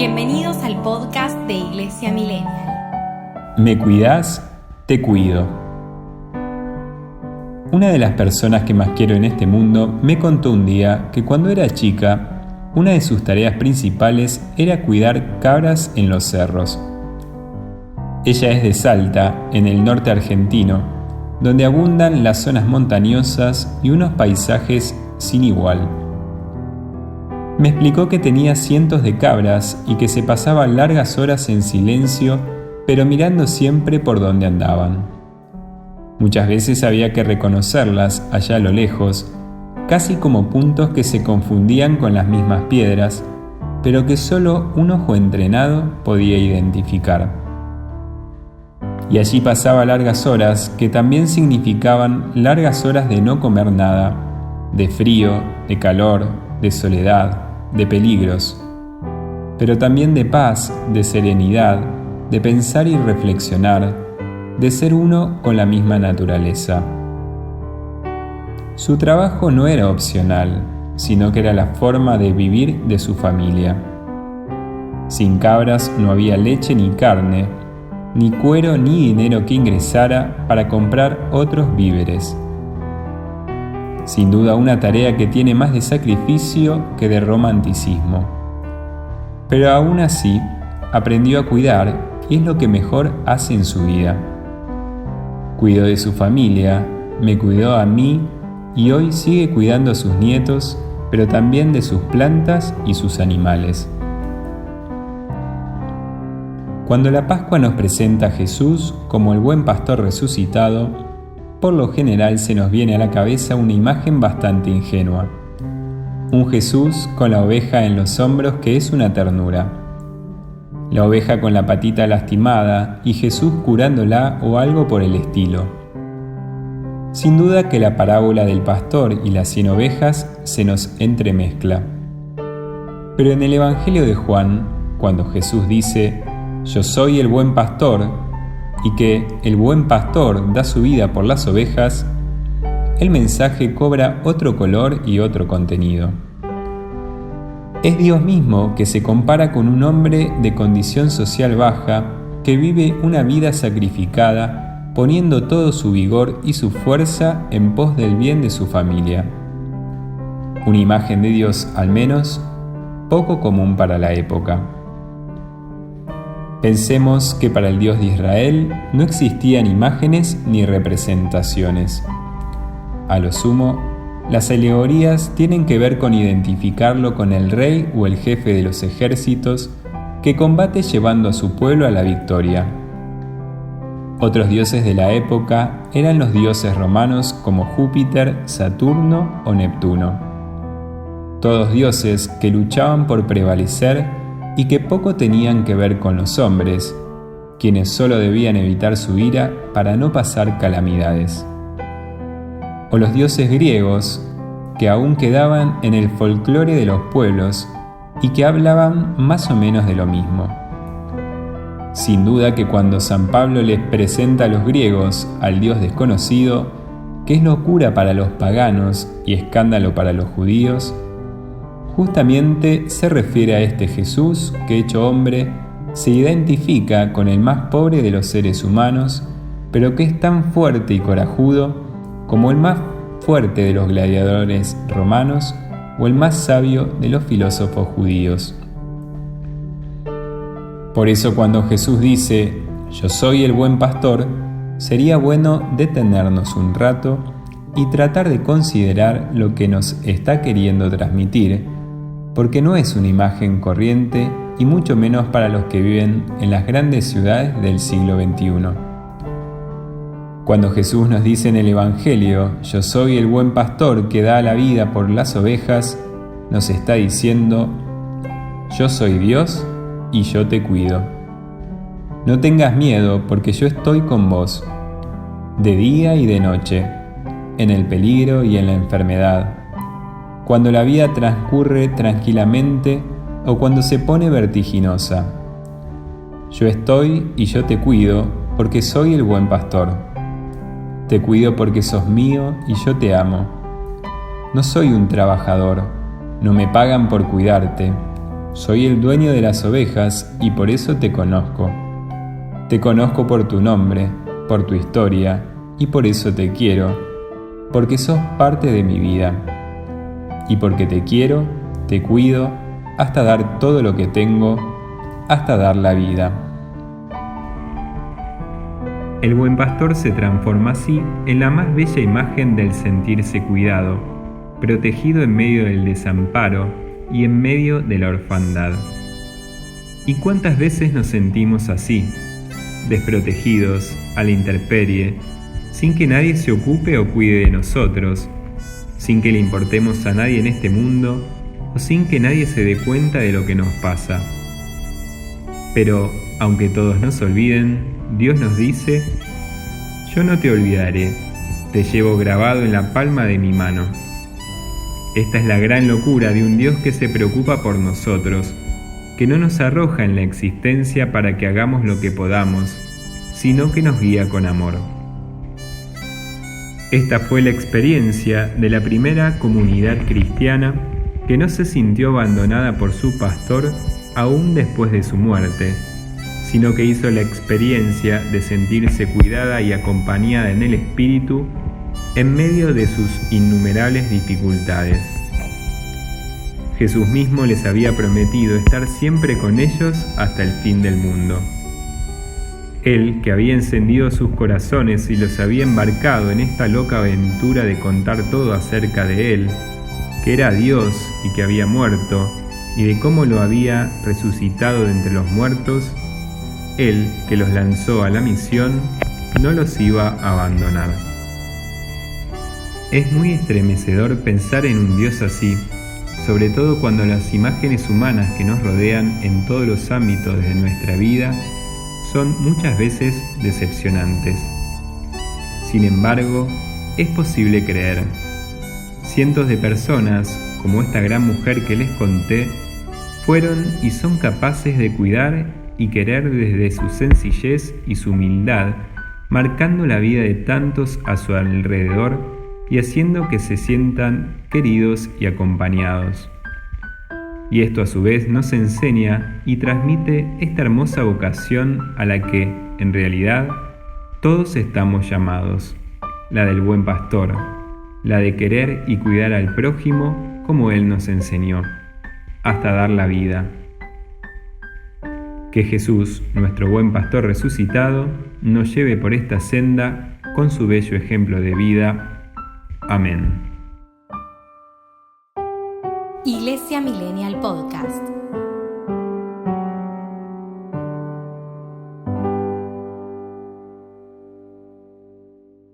Bienvenidos al podcast de Iglesia Millennial. ¿Me cuidás? Te cuido. Una de las personas que más quiero en este mundo me contó un día que cuando era chica, una de sus tareas principales era cuidar cabras en los cerros. Ella es de Salta, en el norte argentino, donde abundan las zonas montañosas y unos paisajes sin igual. Me explicó que tenía cientos de cabras y que se pasaba largas horas en silencio, pero mirando siempre por donde andaban. Muchas veces había que reconocerlas allá a lo lejos, casi como puntos que se confundían con las mismas piedras, pero que solo un ojo entrenado podía identificar. Y allí pasaba largas horas que también significaban largas horas de no comer nada, de frío, de calor, de soledad, de peligros, pero también de paz, de serenidad, de pensar y reflexionar, de ser uno con la misma naturaleza. Su trabajo no era opcional, sino que era la forma de vivir de su familia. Sin cabras no había leche ni carne, ni cuero ni dinero que ingresara para comprar otros víveres. Sin duda una tarea que tiene más de sacrificio que de romanticismo. Pero aún así, aprendió a cuidar y es lo que mejor hace en su vida. Cuidó de su familia, me cuidó a mí y hoy sigue cuidando a sus nietos, pero también de sus plantas y sus animales. Cuando la Pascua nos presenta a Jesús como el buen pastor resucitado, por lo general se nos viene a la cabeza una imagen bastante ingenua. Un Jesús con la oveja en los hombros que es una ternura. La oveja con la patita lastimada y Jesús curándola o algo por el estilo. Sin duda que la parábola del pastor y las 100 ovejas se nos entremezcla. Pero en el Evangelio de Juan, cuando Jesús dice: "Yo soy el buen pastor", y que el buen pastor da su vida por las ovejas, el mensaje cobra otro color y otro contenido. Es Dios mismo que se compara con un hombre de condición social baja que vive una vida sacrificada, poniendo todo su vigor y su fuerza en pos del bien de su familia. Una imagen de Dios, al menos, poco común para la época. Pensemos que para el Dios de Israel no existían imágenes ni representaciones. A lo sumo, las alegorías tienen que ver con identificarlo con el rey o el jefe de los ejércitos que combate llevando a su pueblo a la victoria. Otros dioses de la época eran los dioses romanos como Júpiter, Saturno o Neptuno. Todos dioses que luchaban por prevalecer y que poco tenían que ver con los hombres, quienes solo debían evitar su ira para no pasar calamidades. O los dioses griegos, que aún quedaban en el folclore de los pueblos y que hablaban más o menos de lo mismo. Sin duda que cuando San Pablo les presenta a los griegos al Dios desconocido, que es locura para los paganos y escándalo para los judíos, justamente se refiere a este Jesús que, hecho hombre, se identifica con el más pobre de los seres humanos, pero que es tan fuerte y corajudo como el más fuerte de los gladiadores romanos o el más sabio de los filósofos judíos. Por eso cuando Jesús dice: "Yo soy el buen pastor", sería bueno detenernos un rato y tratar de considerar lo que nos está queriendo transmitir, porque no es una imagen corriente y mucho menos para los que viven en las grandes ciudades del siglo XXI. Cuando Jesús nos dice en el Evangelio: "Yo soy el buen pastor que da la vida por las ovejas", nos está diciendo: "Yo soy Dios y yo te cuido. No tengas miedo porque yo estoy con vos, de día y de noche, en el peligro y en la enfermedad, cuando la vida transcurre tranquilamente o cuando se pone vertiginosa. Yo estoy y yo te cuido porque soy el buen pastor. Te cuido porque sos mío y yo te amo. No soy un trabajador, no me pagan por cuidarte, Soy el dueño de las ovejas y por eso te conozco. Te conozco por tu nombre, por tu historia, y por eso te quiero, porque sos parte de mi vida. Y porque te quiero, te cuido, hasta dar todo lo que tengo, hasta dar la vida. El buen pastor se transforma así en la más bella imagen del sentirse cuidado, protegido en medio del desamparo y en medio de la orfandad. ¿Y cuántas veces nos sentimos así, desprotegidos, a la intemperie, sin que nadie se ocupe o cuide de nosotros, sin que le importemos a nadie en este mundo o sin que nadie se dé cuenta de lo que nos pasa? Pero, aunque todos nos olviden, Dios nos dice: yo no te olvidaré, te llevo grabado en la palma de mi mano. Esta es la gran locura de un Dios que se preocupa por nosotros, que no nos arroja en la existencia para que hagamos lo que podamos, sino que nos guía con amor. Esta fue la experiencia de la primera comunidad cristiana que no se sintió abandonada por su pastor aún después de su muerte, sino que hizo la experiencia de sentirse cuidada y acompañada en el Espíritu en medio de sus innumerables dificultades. Jesús mismo les había prometido estar siempre con ellos hasta el fin del mundo. Él, que había encendido sus corazones y los había embarcado en esta loca aventura de contar todo acerca de Él, que era Dios y que había muerto, y de cómo lo había resucitado de entre los muertos, Él, que los lanzó a la misión, no los iba a abandonar. Es muy estremecedor pensar en un Dios así, sobre todo cuando las imágenes humanas que nos rodean en todos los ámbitos de nuestra vida son muchas veces decepcionantes. Sin embargo, es posible creer. Cientos de personas, como esta gran mujer que les conté, fueron y son capaces de cuidar y querer desde su sencillez y su humildad, marcando la vida de tantos a su alrededor y haciendo que se sientan queridos y acompañados. Y esto a su vez nos enseña y transmite esta hermosa vocación a la que, en realidad, todos estamos llamados, la del buen pastor, la de querer y cuidar al prójimo como Él nos enseñó, hasta dar la vida. Que Jesús, nuestro buen pastor resucitado, nos lleve por esta senda con su bello ejemplo de vida. Amén. Iglesia Millennial Podcast.